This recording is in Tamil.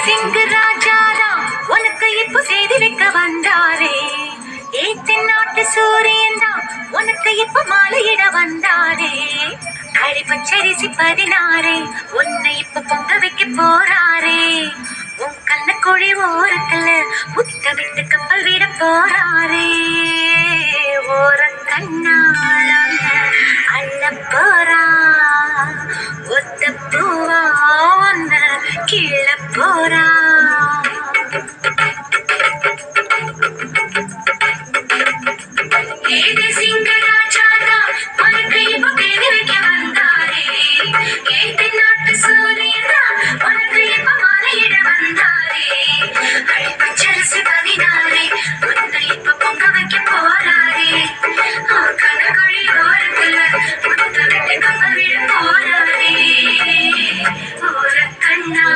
சிங்கு ராஜாரா உனக்கு இப்போ செய்தி வைக்க வந்தாரே. ஏத்தினாட்டு சூரியன் தான் உனக்கு இப்போ மாலையிட வந்தாரே. களி பச்சரிசி 16 உன்னை இப்ப பொங்க வைக்க போறாரே. உன் கண்ண குழி ஓரத்துல முத்தமிட்டு கப்பல் விட போறாரே. ஓர கண்ணால அள்ள போறா ஒத்த பூவா ஒன்ன கீழ போறா. ஏது சிங்கராஜாதா உனக்கு இப்ப பேதி வைக்க வந்தாரே. ஏத்து நாட்டு சூரியனா உனக்கு இப்ப மாலையிட வந்தாரே. களி பச்சரிசி 16 உன்னை இப்ப பொங்க வைக்க போறாரே. கணக்குழி ஓரத்துல முத்தமிட்டு கப்பல் விட போறாரே. ஓர கண்ணா